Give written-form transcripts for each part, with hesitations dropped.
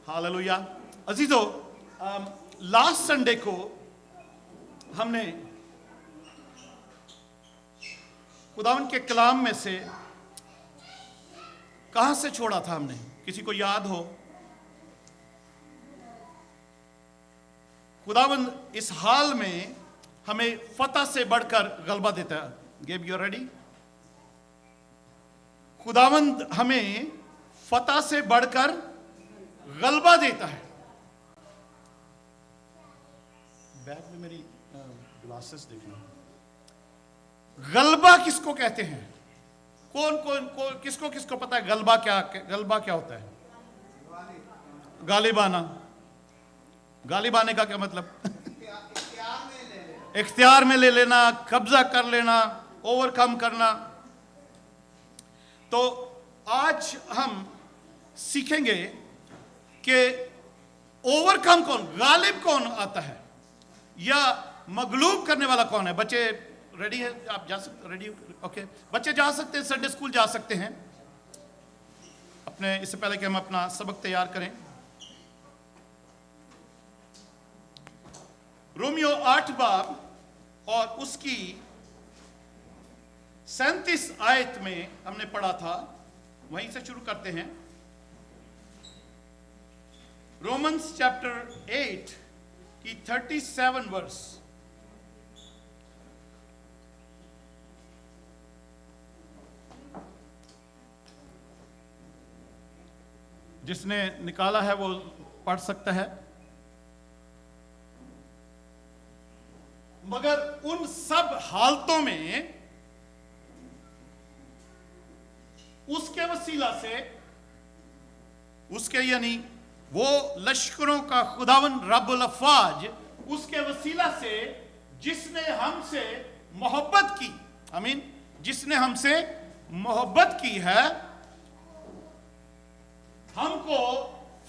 Hallelujah. अजीजों, last Sunday को हमने खुदावंद के कलाम में से कहां से छोड़ा था? हमने, किसी को याद हो? खुदावंद इस हाल में हमें फतह से बढ़कर गलबा देता है। गेब, यू रेडी? खुदावंद हमें फतह से बढ़कर गलबा देता है। बैग में मेरी ग्लासेस देखना। गलबा किसको कहते हैं? कौन किसको किसको पता है गलबा क्या होता है? गालिब आना। गालिब आने का क्या मतलब? इख्तियार में ले लेना, कब्जा कर लेना, ओवरकम करना। तो आज हम सीखेंगे कि ओवरकम कौन, गालिब कौन आता है, या मगलूब करने वाला कौन है। बच्चे रेडी है? आप जा सकते? रेडी? ओके। बच्चे जा सकते हैं, संडे स्कूल जा सकते हैं अपने। इससे पहले कि हम अपना सबक तैयार करें, रोमियो 8 बाब और उसकी 37 आयत में हमने पढ़ा था, वहीं से शुरू करते हैं। रोमन्स चैप्टर 8 की 37 वर्स। जिसने निकाला है वो पढ़ सकता है। मगर उन सब हालतों में उसके वसीला से, उसके यानी वो लश्करों का खुदावन रब्बुल अफ़वाज, उसके वसीला से जिसने हमसे मोहब्बत की, आमीन, जिसने हमसे मोहब्बत की है, हमको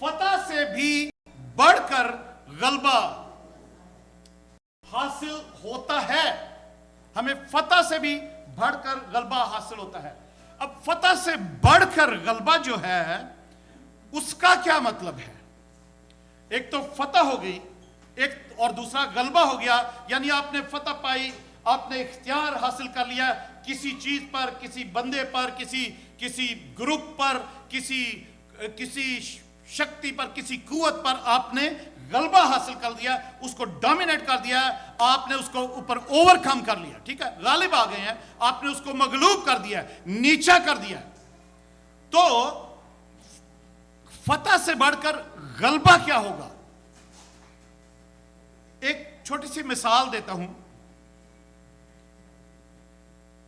फतह से भी बढ़कर गलबा हासिल होता है। हमें फतह से भी बढ़कर गलबा हासिल होता है। अब फतह से बढ़कर गलबा जो है उसका क्या मतलब है? एक तो फतह हो गई, एक और दूसरा गलबा हो गया। यानी आपने फतह पाई, आपने इख्तियार हासिल कर लिया किसी चीज पर, किसी बंदे पर, किसी ग्रुप पर, किसी शक्ति पर, किसी कुव्वत पर आपने गलबा हासिल कर दिया, उसको डोमिनेट कर दिया, आपने उसको ऊपर ओवरकम कर लिया। ठीक है, गालिब आ गए हैं, आपने उसको मगलूब कर दिया, नीचा कर दिया। तो फतह से बढ़कर गलबा क्या होगा? एक छोटी सी मिसाल देता हूं,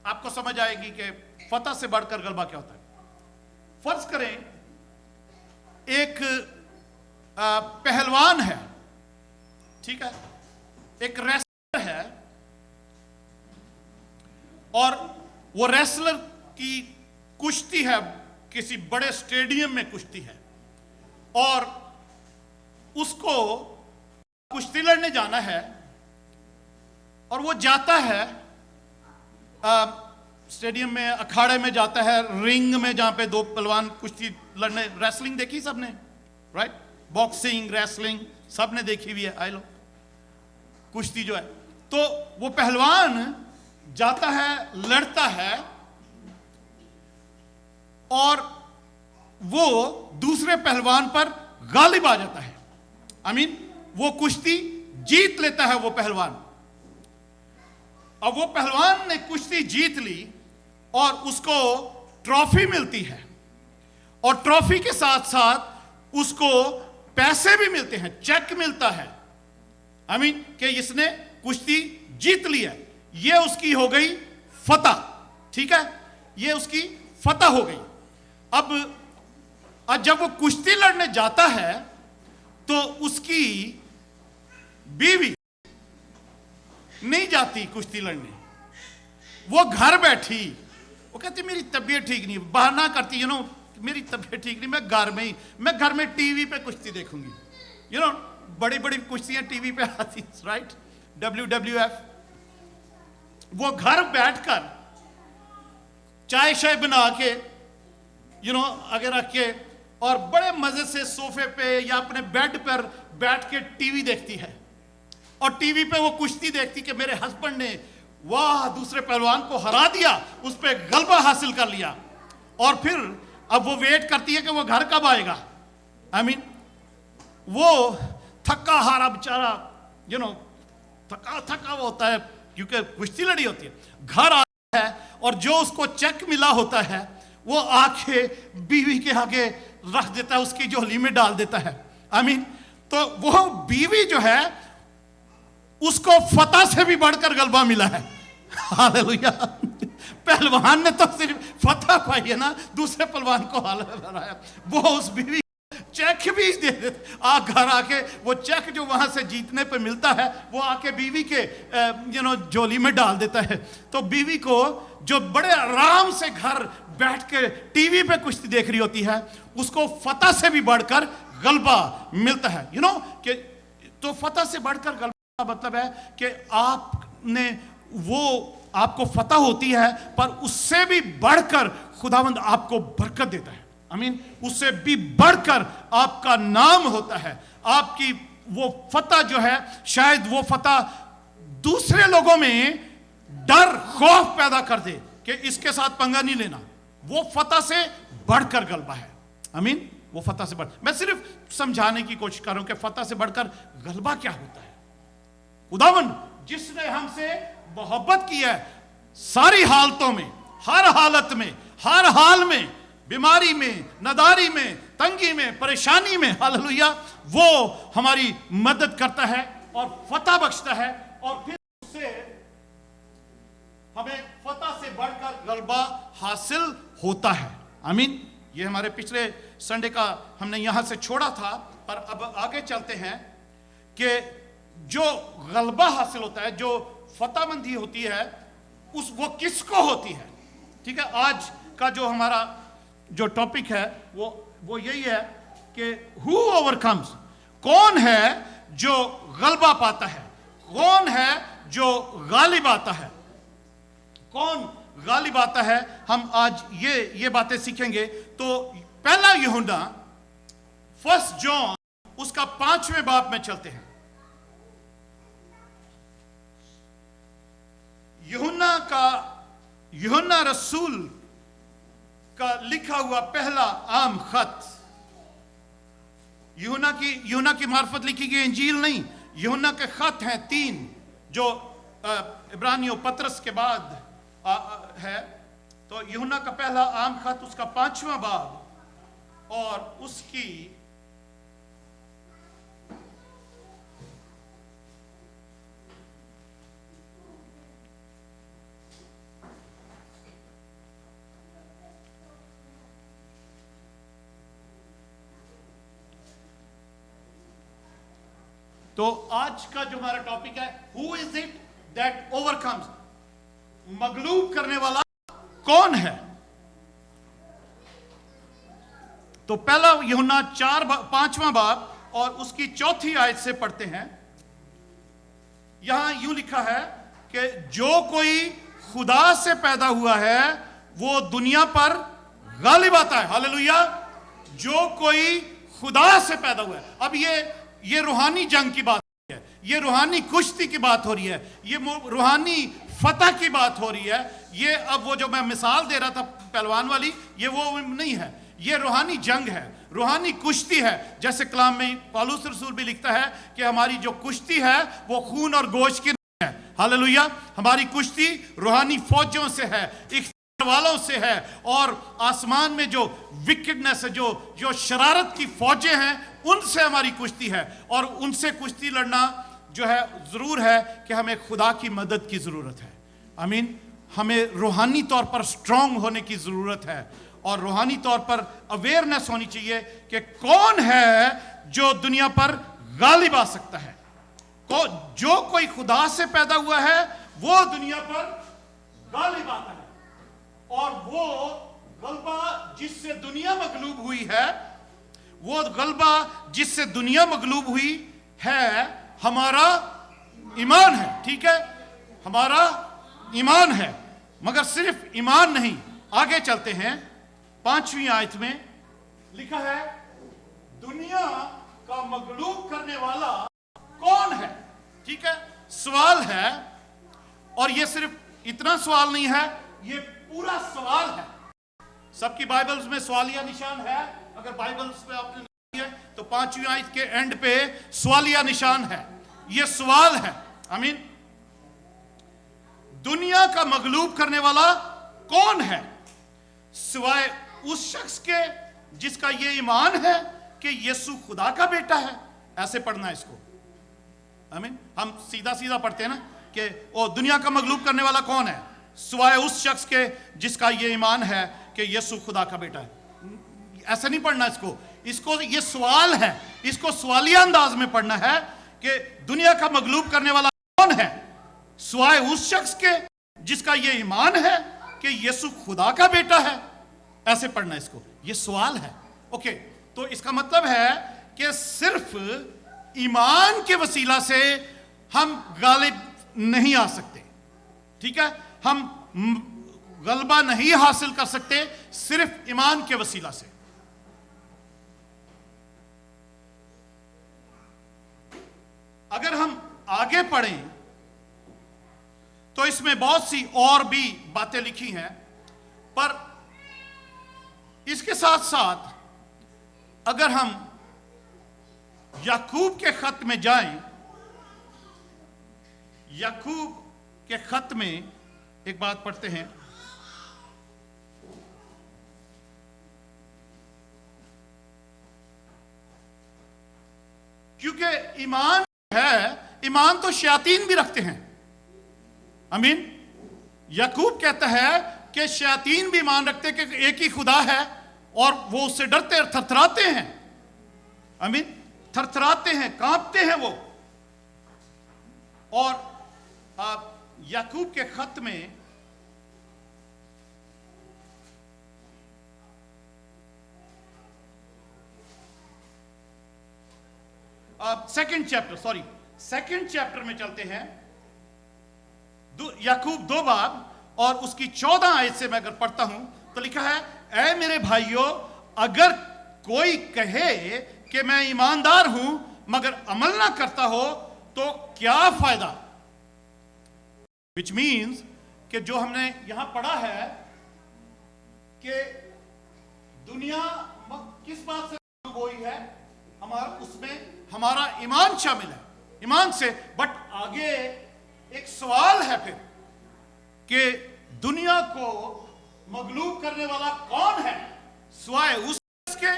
आपको समझ आएगी कि फतह से बढ़कर गलबा क्या होता है। फर्ज करें एक पहलवान है, ठीक है, एक रेसलर है, और वो रेसलर की कुश्ती है, किसी बड़े स्टेडियम में कुश्ती है, और उसको कुश्ती लड़ने जाना है, और वो जाता है स्टेडियम में, अखाड़े में जाता है, रिंग में, जहां पे दो पहलवान कुश्ती लड़ने। रेसलिंग देखी सबने, राइट? बॉक्सिंग, रेसलिंग सबने देखी हुई है। आई लो, कुश्ती जो है, तो वो पहलवान जाता है, लड़ता है, और वो दूसरे पहलवान पर गालिब आ जाता है। आई मीन, वो कुश्ती जीत लेता है वो पहलवान। अब वो पहलवान ने कुश्ती जीत ली और उसको ट्रॉफी मिलती है, और ट्रॉफी के साथ साथ उसको पैसे भी मिलते हैं, चेक मिलता है। आई मीन कि इसने कुश्ती जीत ली है, ये उसकी हो गई फतह। ठीक है, ये उसकी फतह हो गई। अब जब वो कुश्ती लड़ने जाता है तो उसकी बीवी नहीं जाती कुश्ती लड़ने, वो घर बैठी, वो कहती मेरी तबीयत ठीक नहीं, बहाना करती, मेरी तबीयत ठीक नहीं, मैं घर में टीवी पे कुश्ती देखूंगी। बड़ी बड़ी कुश्तियां टीवी पे आती, राइट? WWF। वो घर बैठकर चाय शाय बना के आगे रख के اور بڑے مزے سے صوفے پہ یا اپنے بیڈ پر بیٹھ کے ٹی وی دیکھتی ہے اور ٹی وی پہ وہ کشتی دیکھتی کہ میرے ہسبینڈ نے واہ دوسرے پہلوان کو ہرا دیا, اس پہ غلبہ حاصل کر لیا, اور پھر اب وہ ویٹ کرتی ہے کہ وہ گھر کب آئے گا. وہ تھکا ہارا بیچارہ تھکا وہ ہوتا ہے کیونکہ کشتی لڑی ہوتی ہے, گھر آتا ہے اور جو اس کو چیک ملا ہوتا ہے وہ آ کے بیوی کے آگے رکھ دیتا ہے, اس کی جھولی میں ڈال دیتا ہے. تو وہ بیوی جو ہے اس کو فتح سے بھی بڑھ کر غلبہ ملا ہے. ہاللویا. پہلوان نے تو صرف فتح پائی ہے نا, دوسرے پہلوان کو ہرایا. وہ اس بیوی چیک بھی دے دیتے, گھر آ کے وہ چیک جو وہاں سے جیتنے پہ ملتا ہے وہ آ کے بیوی کے جھولی میں ڈال دیتا ہے. تو بیوی کو جو بڑے آرام سے گھر بیٹھ کے ٹی وی پہ کشتی دیکھ رہی ہوتی ہے, اس کو فتح سے بھی بڑھ کر غلبہ ملتا ہے. کہ تو فتح سے بڑھ کر غلبہ کا مطلب ہے کہ آپ کو فتح ہوتی ہے, پر اس سے بھی بڑھ کر خداوند آپ کو برکت دیتا ہے. اس سے بھی بڑھ کر آپ کا نام ہوتا ہے. آپ کی وہ فتح جو ہے, شاید وہ فتح دوسرے لوگوں میں ڈر خوف پیدا کر دے کہ اس کے ساتھ پنگا نہیں لینا. وہ فتح سے بڑھ کر غلبہ ہے. وہ فتح سے بڑھ, میں صرف سمجھانے کی کوشش کر رہا ہوں کہ فتح سے بڑھ کر غلبہ کیا ہوتا ہے. خداوند جس نے ہم سے محبت کی ہے, ساری حالتوں میں, ہر حالت میں, ہر حال میں, بیماری میں, نداری میں, تنگی میں, پریشانی میں, ہاللویا, وہ ہماری مدد کرتا ہے اور فتح بخشتا ہے, اور پھر اس سے ہمیں فتح سے بڑھ کر غلبہ حاصل ہوتا ہے. یہ ہمارے پچھلے سنڈے کا ہم نے یہاں سے چھوڑا تھا, پر اب آگے چلتے ہیں کہ جو غلبہ حاصل ہوتا ہے, جو فتح مندی ہوتی ہے, وہ کس کو ہوتی ہے. ٹھیک ہے, آج کا جو ہمارا جو ٹاپک ہے وہ یہی ہے کہ who overcomes, کون ہے جو غلبہ پاتا ہے, کون ہے جو غالب آتا ہے, کون غالب آتا ہے. ہم آج یہ باتیں سیکھیں گے. تو پہلا یوحنا 1 جون اس کا 5ویں باب میں چلتے ہیں. یوحنا رسول کا لکھا ہوا پہلا عام خط, یوحنا کی معرفت لکھی گئی انجیل نہیں, یوحنا کے خط ہیں 3 جو عبرانیوں پطرس کے بعد ہے. تو یوحنا کا پہلا عام خط اس کا 5واں باب اور اس کی تو آج کا جو ہمارا ٹاپک ہے who is it that overcomes, مغلوب کرنے والا کون ہے. تو پہلا یوحنا 5واں باب اور اس کی 4تھی آیت سے پڑھتے ہیں. یہاں یوں لکھا ہے کہ جو کوئی خدا سے پیدا ہوا ہے وہ دنیا پر غالب آتا ہے. ہاللویا. جو کوئی خدا سے پیدا ہوا ہے. اب یہ روحانی جنگ کی بات ہو رہی ہے, یہ روحانی کشتی کی بات ہو رہی ہے, یہ روحانی فتح کی بات ہو رہی ہے. یہ اب وہ جو میں مثال دے رہا تھا پہلوان والی, یہ وہ نہیں ہے, یہ روحانی جنگ ہے, روحانی کشتی ہے. جیسے کلام میں پالوس رسول بھی لکھتا ہے کہ ہماری جو کشتی ہے وہ خون اور گوشت کی نہیں ہے. ہاللویا. ہماری کشتی روحانی فوجوں سے ہے, والوں سے ہے, اور آسمان میں جو وکڈنس ہے, جو شرارت کی فوجیں ہیں, ان سے ہماری کشتی ہے. اور ان سے کشتی لڑنا جو ہے ضرور ہے کہ ہمیں خدا کی مدد کی ضرورت ہے. ہمیں روحانی طور پر سٹرونگ ہونے کی ضرورت ہے, اور روحانی طور پر اویئرنس ہونی چاہیے کہ کون ہے جو دنیا پر غالب آ سکتا ہے. جو کوئی خدا سے پیدا ہوا ہے وہ دنیا پر غالب آتا ہے. اور وہ غلبہ جس سے دنیا مغلوب ہوئی ہے, وہ غلبہ جس سے دنیا مغلوب ہوئی ہے ہمارا ایمان ہے. ٹھیک ہے, ہمارا ایمان ہے. مگر صرف ایمان نہیں, آگے چلتے ہیں 5ویں آیت میں. लिखा है दुनिया का मगलूब करने वाला कौन है। ठीक है, सवाल है, और ये सिर्फ इतना सवाल नहीं है, ये पूरा सवाल है। सबकी बाइबल्स में सवालिया निशान है, अगर बाइबल्स में आपने नहीं है तो 5वीं आयत के एंड पे सवालिया निशान है। ये सवाल है, आमीन। दुनिया का मगलूब करने वाला कौन है सिवाय उस शख्स के जिसका ये ईमान है कि यीशु खुदा का बेटा है। ऐसे पढ़ना है इसको, आमीन। हम सीधा सीधा पढ़ते हैं ना कि ओ दुनिया का मगलूब करने वाला कौन है सिवाय उस शख्स के जिसका ये ईमान है कि यीशु खुदा का बेटा है। ऐसा नहीं पढ़ना इसको ये सवाल है, इसको सवालिया अंदाज में पढ़ना है कि दुनिया का मगलूब करने वाला कौन है सिवाय उस शख्स के जिसका ये ईमान है कि यीशु खुदा का बेटा है। ऐसे पढ़ना इसको, ये सवाल है। ओके, तो इसका मतलब है कि सिर्फ ईमान के वसीला से हम गालिब नहीं आ सकते। ठीक है, हम गलबा नहीं हासिल कर सकते सिर्फ ईमान के वसीला से। अगर हम आगे पढ़ें तो इसमें बहुत सी और भी बातें लिखी हैं, पर इसके साथ साथ अगर हम याकूब के खत में जाएं, याकूब के खत में एक बात पढ़ते हैं। क्योंकि ईमान है, ईमान तो शयातीन भी रखते हैं, आमीन। याकूब कहता है कि शयातीन भी ईमान रखते हैं कि एक ही खुदा है और वो उससे डरते और थरथराते हैं, आमीन। थरथराते हैं, कांपते हैं वो। और याकूब के खत में सेकंड चैप्टर में चलते हैं। याकूब 2 बाब और उसकी 14 आयत से मैं अगर पढ़ता हूं तो लिखा है, ऐ मेरे भाइयों, अगर कोई कहे कि मैं ईमानदार हूं मगर अमल ना करता हो तो क्या फायदा। विच मीन्स कि जो हमने यहां पढ़ा है कि दुनिया किस बात से हुई है, उसमें हमारा ईमान शामिल है, ईमान से। बट आगे एक सवाल है फिर कि दुनिया को मगलूब करने वाला कौन है सिवाय उसके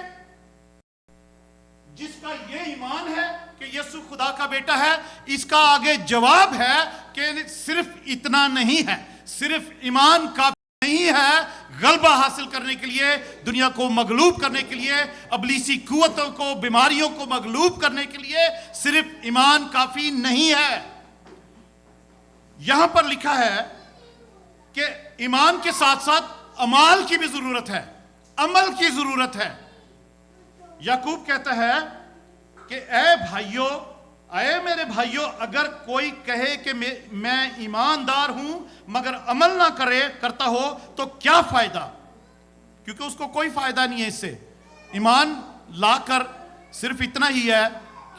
जिसका ये ईमान है कि यीशु खुदा का बेटा है। इसका आगे जवाब है कि सिर्फ इतना नहीं है, सिर्फ ईमान का नहीं है गलबा हासिल करने के लिए, दुनिया को मगलूब करने के लिए, अबलीसी कुव्वतों को, बीमारियों को मगलूब करने के लिए सिर्फ ईमान काफी नहीं है। यहां पर लिखा है कि ईमान के साथ साथ अमाल की भी जरूरत है, अमल की जरूरत है। याकूब कहता है कि ऐ भाइयों, ऐ मेरे भाइयों, अगर कोई कहे कि मैं ईमानदार हूं मगर अमल ना करता हो तो क्या फायदा। क्योंकि उसको कोई फायदा नहीं है इससे। ईमान लाकर सिर्फ इतना ही है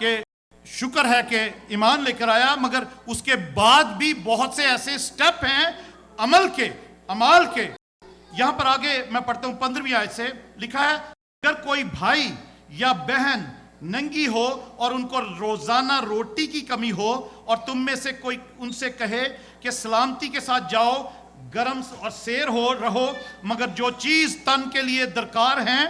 कि शुक्र है कि ईमान लेकर आया, मगर उसके बाद भी बहुत से ऐसे स्टेप हैं अमल के, अमाल के। यहां पर आगे मैं पढ़ता हूं 15वीं आयत से लिखा है, अगर कोई भाई या बहन नंगी हो और उनको रोजाना रोटी की कमी हो और तुम में से कोई उनसे कहे कि सलामती के साथ जाओ, गर्म और सैर हो रहो, मगर जो चीज तन के लिए दरकार हैं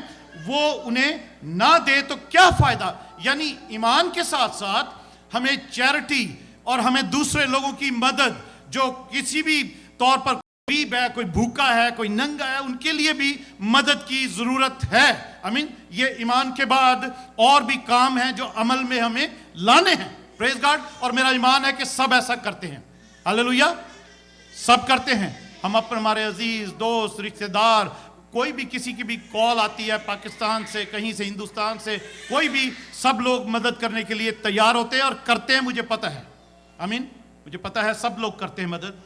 वो उन्हें ना दे तो क्या फायदा। यानी ईमान के साथ साथ हमें चैरिटी और हमें दूसरे लोगों की मदद, जो किसी भी तौर पर गरीब है, कोई भूखा है, कोई नंगा है, उनके लिए भी मदद की जरूरत है। आमीन। ये ईमान के बाद और भी काम हैं जो अमल में हमें लाने हैं। Praise God. और मेरा ईमान है कि सब ऐसा करते हैं। हालेलुया, सब करते हैं। हम अपने हमारे अजीज दोस्त रिश्तेदार, कोई भी किसी की भी कॉल आती है पाकिस्तान से, कहीं से, हिंदुस्तान से, कोई भी, सब लोग मदद करने के लिए तैयार होते हैं और करते हैं। मुझे पता है, आमीन, मुझे पता है सब लोग करते हैं मदद।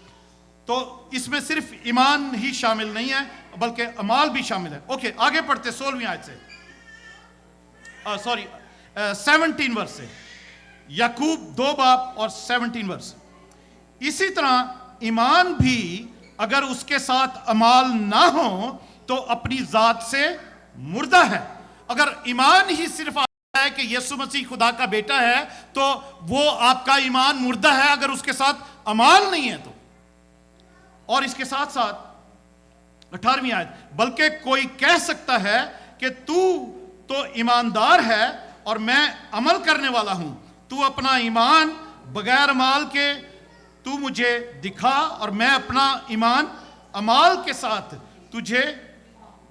तो इसमें सिर्फ ईमान ही शामिल नहीं है बल्कि अमाल भी शामिल है। ओके, आगे पढ़ते 16वीं आयत से। सॉरी 17 वर्ष से, याकूब 2 बाब और 17 वर्ष। इसी तरह ईमान भी अगर उसके साथ अमाल ना हो तो अपनी जात से मुर्दा है। अगर ईमान ही सिर्फ है कि यीशु मसीह खुदा का बेटा है तो वो आपका ईमान मुर्दा है, अगर उसके साथ अमाल नहीं है तो। और इसके साथ साथ 18वीं आयत, बल्कि कोई कह सकता है कि तू तो ईमानदार है और मैं अमल करने वाला हूं, तू अपना ईमान बगैर अमाल के तू मुझे दिखा और मैं अपना ईमान अमाल के साथ तुझे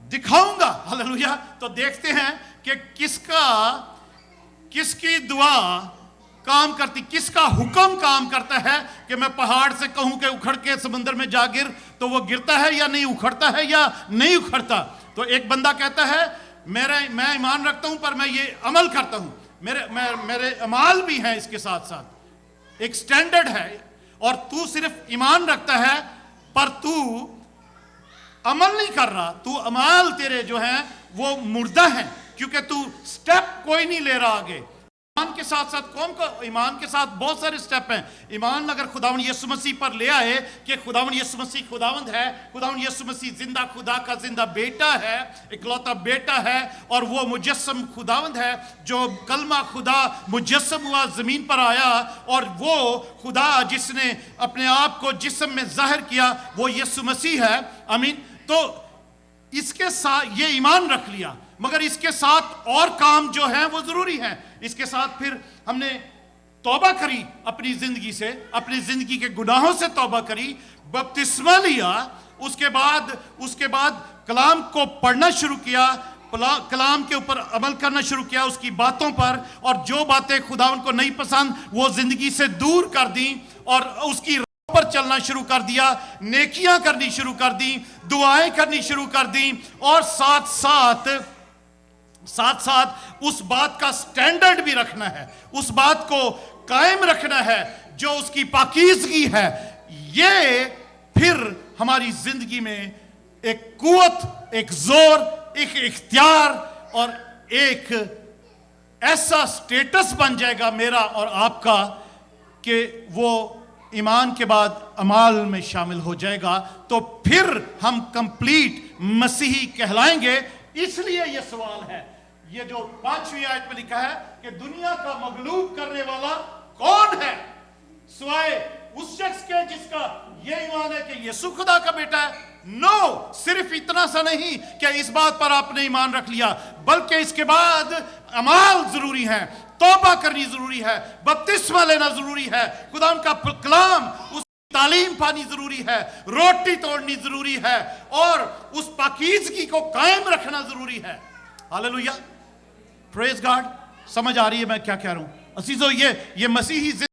दिखाऊंगा। हालेलुया। तो देखते हैं कि किसकी दुआ काम करती, किसका हुक्म काम करता है कि मैं पहाड़ से कहूं कि उखड़ के समंदर में जा गिर, तो वो गिरता है या नहीं, उखड़ता है या नहीं उखड़ता। तो एक बंदा कहता है मैं ईमान रखता हूं पर मैं ये अमल करता हूं, मेरे अमाल भी हैं इसके साथ साथ, एक स्टैंडर्ड है। और तू सिर्फ ईमान रखता है पर तू अमल नहीं कर रहा, तू अमाल तेरे जो हैं वो मुर्दा हैं, क्योंकि तू स्टेप कोई नहीं ले रहा आगे। ईमान के साथ साथ कौन को, ईमान के साथ बहुत सारे स्टेप हैं। ईमान अगर खुदावंद यीशु मसीह पर ले आए कि खुदावंद यीशु मसीह खुदावंद है, खुदावंद यीशु मसीह जिंदा खुदा का जिंदा बेटा है, इकलौता बेटा है, और वो मुजस्सम खुदावंद है, जो कलमा खुदा मुजस्सम हुआ ज़मीन पर आया, और वो खुदा जिसने अपने आप को जिस्म में जाहिर किया वो यीशु मसीह है। आमीन। तो इसके साथ ये ईमान रख लिया, मगर इसके साथ और काम जो है वो जरूरी है। इसके साथ फिर हमने तौबा करी अपनी जिंदगी से, अपनी जिंदगी के गुनाहों से तौबा करी, बपतिस्मा लिया, उसके बाद कलाम को पढ़ना शुरू किया, कलाम के ऊपर अमल करना शुरू किया, उसकी बातों पर, और जो बातें खुदा उनको नहीं पसंद वो जिंदगी से दूर कर दी और उसकी पर चलना शुरू कर दिया, नेकियां करनी शुरू कर दी, दुआएं करनी शुरू कर दी, और साथ साथ उस बात का स्टैंडर्ड भी रखना है, उस बात को कायम रखना है जो उसकी पाकीज़गी है। ये फिर हमारी जिंदगी में एक कुव्वत, एक जोर, एक इख्तियार और एक ऐसा स्टेटस बन जाएगा मेरा और आपका कि वो ईमान के बाद अमाल में शामिल हो जाएगा, तो फिर हम कंप्लीट मसीही कहलाएंगे। इसलिए यह सवाल है, ये जो 5वीं आयत में लिखा है कि दुनिया का मगलूब करने वाला कौन है सिवाय उस शख्स के जिसका ये ईमान है कि यीशु खुदा का बेटा है। नो, सिर्फ इतना सा नहीं कि इस बात पर आपने ईमान रख लिया, बल्कि इसके बाद अमाल जरूरी है, तौबा करनी जरूरी है, बपतिस्मा लेना जरूरी है, खुदा का कलाम उस तालीम पानी जरूरी है, रोटी तोड़नी जरूरी है, और उस पाकीज़गी को कायम रखना जरूरी है। Hallelujah, praise God. समझ आ रही है मैं क्या कह रहा हूं अजीजों? ये मसीही जिंदगी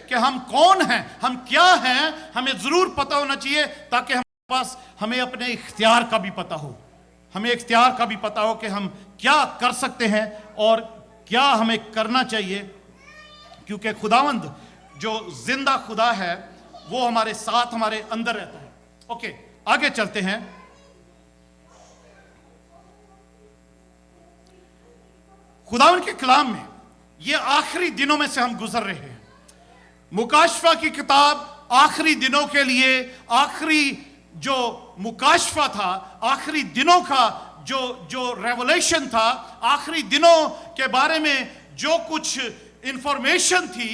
के हम कौन हैं, हम क्या हैं, हमें जरूर पता होना चाहिए, ताकि हमारे पास हमें अपने इख्तियार का भी पता हो, हमें इख्तियार का भी पता हो कि हम क्या कर सकते हैं और क्या हमें करना चाहिए, क्योंकि खुदावंद जो जिंदा खुदा है वो हमारे साथ, हमारे अंदर रहता है। ओके, आगे चलते हैं। खुदावंद के कलाम में ये आखिरी दिनों में से हम गुजर रहे हैं। मुकाशफा की किताब आखिरी दिनों के लिए, आखिरी जो मुकाशफा था, आखिरी दिनों का जो रेवलेशन था, आखिरी दिनों के बारे में जो कुछ इंफॉर्मेशन थी,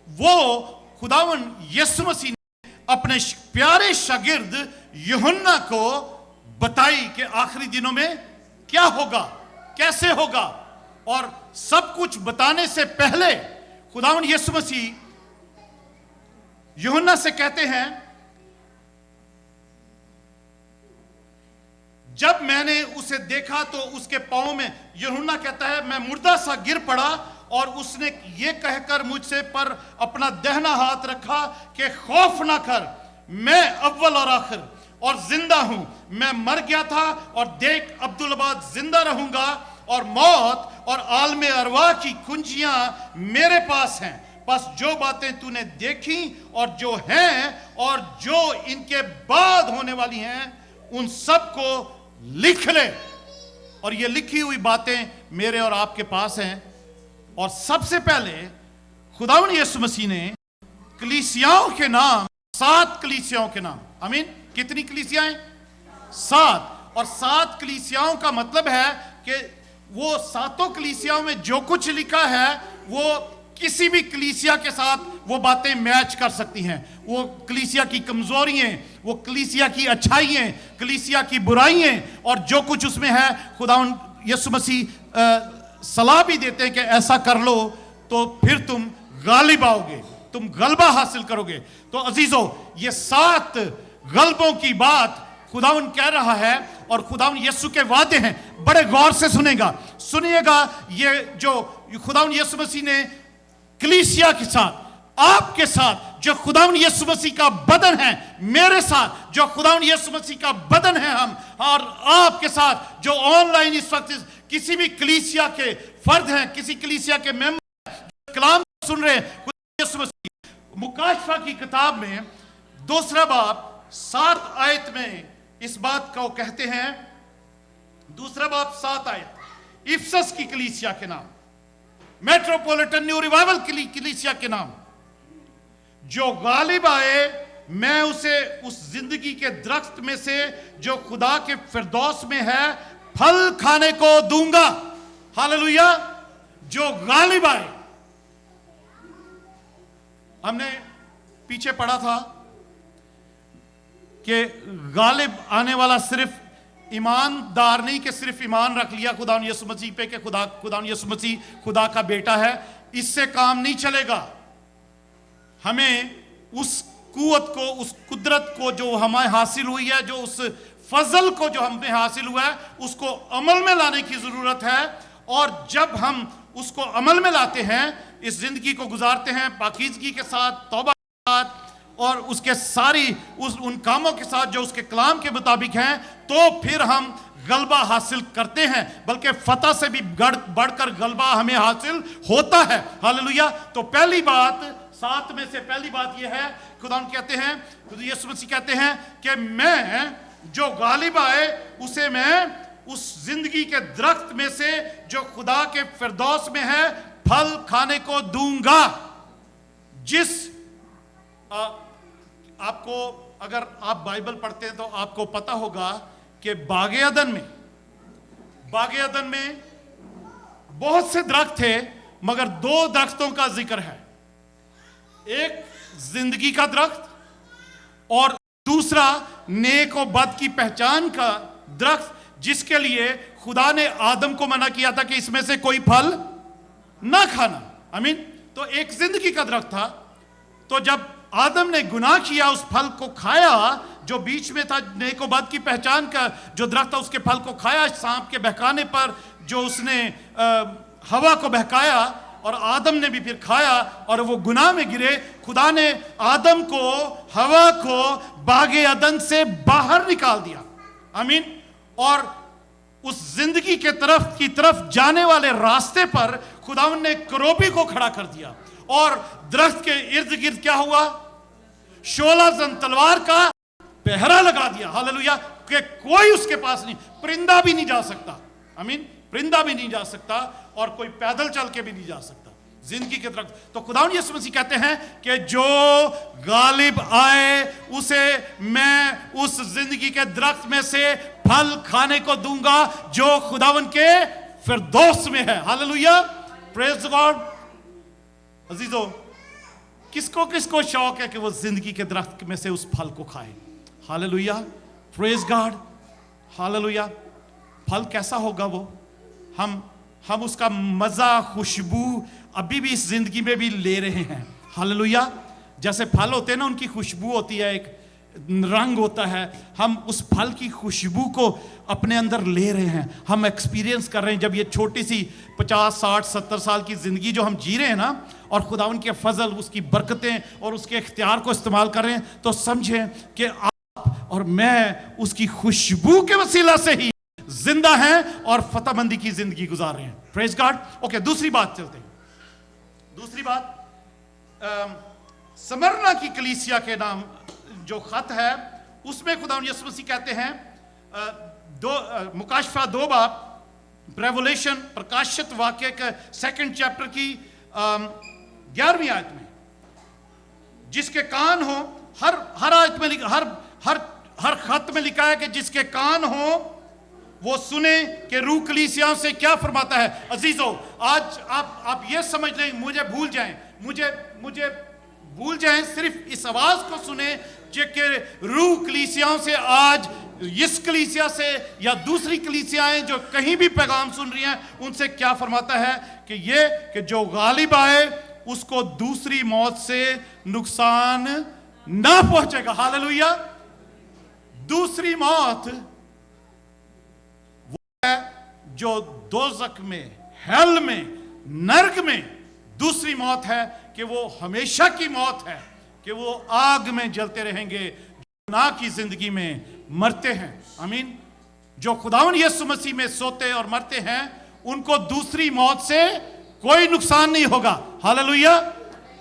वो खुदावन यीशु मसीह ने अपने प्यारे शागिर्द यूहन्ना को बताई कि आखिरी दिनों में क्या होगा, कैसे होगा। और सब कुछ बताने से पहले खुदावन यीशु मसीह यूहन्ना से कहते हैं, जब मैंने उसे देखा तो उसके पांव में, यूहन्ना कहता है, मैं मुर्दा सा गिर पड़ा, और उसने ये कहकर मुझसे पर अपना दाहिना हाथ रखा कि खौफ ना कर, मैं अव्वल और आखिर और जिंदा हूं। मैं मर गया था और देख अब्दुल्लाबाद जिंदा रहूंगा, और मौत और आलमे अरवा की कुंजियां मेरे पास हैं। बस जो बातें तूने देखी और जो हैं और जो इनके बाद होने वाली हैं, उन सब को लिख ले। اور یہ لکھی ہوئی باتیں میرے اور آپ کے پاس ہیں. اور سب سے پہلے خداوند یسوع مسیح نے کلیسیاؤں کے نام، 7 کلیسیاؤں کے نام، آمین. کتنی کلیسیاں؟ 7. اور 7 کلیسیاؤں کا مطلب ہے کہ وہ 7 کلیسیاؤں میں جو کچھ لکھا ہے وہ کسی بھی کلیسیا کے ساتھ وہ باتیں میچ کر سکتی ہیں. وہ کلیسیا کی کمزوریاں، وہ کلیسیا کی اچھائیاں، کلیسیا کی برائیاں، اور جو کچھ اس میں ہے خداوند یسوع مسیح صلاح بھی دیتے ہیں کہ ایسا کر لو تو پھر تم غالب آؤ گے، تم غلبہ حاصل کرو گے. تو عزیزو، یہ 7 غلبوں کی بات خداوند کہہ رہا ہے، اور خداوند یسوع کے وعدے ہیں. بڑے غور سے سنیے گا یہ جو خداوند یسوع مسیح نے کلیسیا کے ساتھ، آپ کے ساتھ جو خداوند یسوع مسیح کا بدن ہے، میرے ساتھ جو خداوند یسوع مسیح کا بدن ہے ہم، اور آپ کے ساتھ جو آن لائن اس وقت کسی بھی کلیسیا کے فرد ہیں، کسی کلیسیا کے ممبر جو کلام سن رہے ہیں، خداوند یسوع مسیح مکاشفہ کی کتاب میں 2 باب 7 آیت میں اس بات کو کہتے ہیں. 2 باب 7 آیت، افسس کی کلیسیا کے نام، میٹروپولیٹن نیو ریوائول کلیسیا کے نام، جو غالب آئے میں اسے اس زندگی کے درخت میں سے جو خدا کے فردوس میں ہے پھل کھانے کو دوں گا. ہاللویا. جو غالب آئے. ہم نے پیچھے پڑھا تھا کہ غالب آنے والا صرف ایماندار نہیں کہ صرف ایمان رکھ لیا خداوند یسوع مسیح پہ کہ خداوند یسوع مسیح خدا کا بیٹا ہے، اس سے کام نہیں چلے گا. ہمیں اس قوت کو، اس قدرت کو جو ہمیں حاصل ہوئی ہے، جو اس فضل کو جو ہمیں حاصل ہوا ہے، اس کو عمل میں لانے کی ضرورت ہے. اور جب ہم اس کو عمل میں لاتے ہیں، اس زندگی کو گزارتے ہیں پاکیزگی کے ساتھ، توبہ کے ساتھ، اور اس کے ساری ان کاموں کے ساتھ جو اس کے کلام کے مطابق ہیں، تو پھر ہم غلبہ حاصل کرتے ہیں. بلکہ فتح سے بھی بڑھ کر غلبہ ہمیں حاصل ہوتا ہے. ہاللویا. تو پہلی بات، 7 میں سے پہلی بات یہ ہے، خداوند کہتے ہیں، یسوع مسیح کہتے ہیں کہ میں جو غالب آئے اسے میں اس زندگی کے درخت میں سے جو خدا کے فردوس میں ہے پھل کھانے کو دوں گا. جس آپ کو، اگر آپ بائبل پڑھتے ہیں تو آپ کو پتا ہوگا کہ باغ عدن میں بہت سے درخت تھے، مگر 2 درختوں کا ذکر ہے. ایک زندگی کا درخت اور دوسرا نیک و بد کی پہچان کا درخت، جس کے لیے خدا نے آدم کو منع کیا تھا کہ اس میں سے کوئی پھل نہ کھانا. آمین. تو ایک زندگی کا درخت تھا. تو جب آدم نے گناہ کیا، اس پھل کو کھایا جو بیچ میں تھا، نیک و بد کی پہچان کا جو درخت تھا، اس کے پھل کو کھایا سانپ کے بہکانے پر، جو اس نے ہوا کو بہکایا، اور آدم نے بھی پھر کھایا اور وہ گناہ میں گرے. خدا نے آدم کو، ہوا کو باغ عدن سے باہر نکال دیا. آمین. اور اس زندگی کے طرف جانے والے راستے پر خداوند نے کروبی کو کھڑا کر دیا، اور درخت کے ارد گرد کیا ہوا؟ شولہ زن تلوار کا پہرا لگا دیا. ہاللویا. کہ کوئی اس کے پاس نہیں، پرندہ بھی نہیں جا سکتا. آمین. پرندہ بھی نہیں جا سکتا، اور کوئی پیدل چل کے بھی نہیں جا سکتا. زندگی کے درخت. تو خداوند یسوع مسیح کہتے ہیں کہ جو غالب آئے اسے میں اس زندگی کے درخت میں سے پھل کھانے کو دوں گا جو خداوند کے فردوس میں ہے. ہاللویا. پریز گاڈ. عزیزو، کس کو شوق ہے کہ وہ زندگی کے درخت میں سے اس پھل کو کھائے؟ ہاللویا. پریز گاڈ. ہاللویا. پھل کیسا ہوگا وہ؟ ہم اس کا مزہ، خوشبو ابھی بھی اس زندگی میں بھی لے رہے ہیں. ہاللویا. جیسے پھل ہوتے ہیں نا، ان کی خوشبو ہوتی ہے، ایک رنگ ہوتا ہے. ہم اس پھل کی خوشبو کو اپنے اندر لے رہے ہیں، ہم ایکسپیرینس کر رہے ہیں. جب یہ چھوٹی سی 50 60 70 سال کی زندگی جو ہم جی رہے ہیں نا، اور خداوند کے فضل، اس کی برکتیں اور اس کے اختیار کو استعمال کر رہے ہیں، تو سمجھیں کہ آپ اور میں اس کی خوشبو کے وسیلہ سے ہی زندہ ہیں اور فتح مندی کی زندگی گزار رہے ہیں. پریز گاڈ. اوکے، دوسری بات چلتے ہیں. دوسری بات، سمرنا کی کلیسیا کے نام جو خط ہے، اس میں خداوند یسوع مسیح کہتے ہیں، مکاشفہ 2 باب रेवलेशन प्रकाशित वाक्य के 2 चैप्टर की 11वीं आयत में, जिसके कान हो, हर आयत में हर खत में लिखा है कि जिसके कान हो वो सुने कि रूह कलीसियाओं से क्या फरमाता है। अजीजों, आज आप ये समझ लें, मुझे भूल जाएं, सिर्फ इस आवाज को सुने कि रूह कलीसियाओं से आज इस कलीसिया से या दूसरी कलीसियाएं जो कहीं भी पैगाम सुन रही हैं उनसे क्या फरमाता है कि जो गालिब आए उसको दूसरी मौत से नुकसान ना पहुंचेगा। हालेलुया। दूसरी मौत वो है जो दोज़ख में, हेल में, नर्क में दूसरी मौत है कि वो हमेशा की मौत है, कि वो आग में जलते रहेंगे, गुनाह की जिंदगी में मरते हैं। आमीन। जो खुदावंद यीशु मसीह में सोते और मरते हैं उनको दूसरी मौत से कोई नुकसान नहीं होगा। Hallelujah,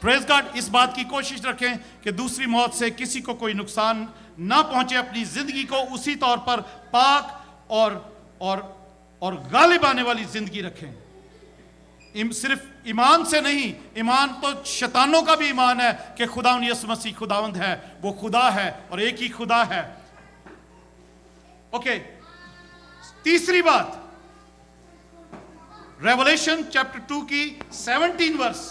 praise God. इस बात की कोशिश रखें कि दूसरी मौत से किसी को कोई नुकसान ना पहुंचे। अपनी जिंदगी को उसी तौर पर पाक और गालिब आने वाली जिंदगी रखें। सिर्फ ईमान से नहीं, ईमान तो शैतानों का भी ईमान है कि खुदावंद यीशु मसीह खुदावंद है, वो खुदा है और एक ही खुदा है। ओके, तीसरी बात, रेवलेशन चैप्टर 2 की 17 वर्स,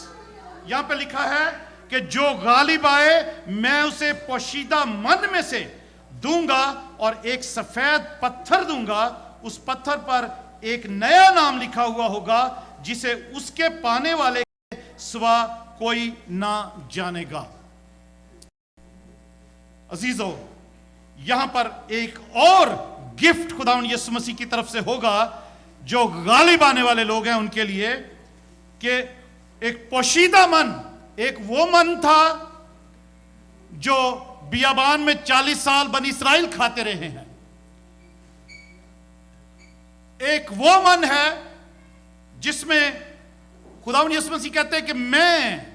यहां पे लिखा है कि जो गालिब आए मैं उसे पोशीदा मन में से दूंगा और एक सफेद पत्थर दूंगा, उस पत्थर पर एक नया नाम लिखा हुआ होगा जिसे उसके पाने वाले के सिवा कोई ना जानेगा। अजीजों, यहां पर एक और गिफ्ट खुदावंद यीशु मसीह की तरफ से होगा जो गालिब आने वाले लोग हैं उनके लिए, कि एक पोशीदा मन, एक वो मन था जो बियाबान में 40 साल बनी इस्राएल खाते रहे हैं। एक वो मन है जिसमें खुदावंद यीशु मसीह कहते हैं कि मैं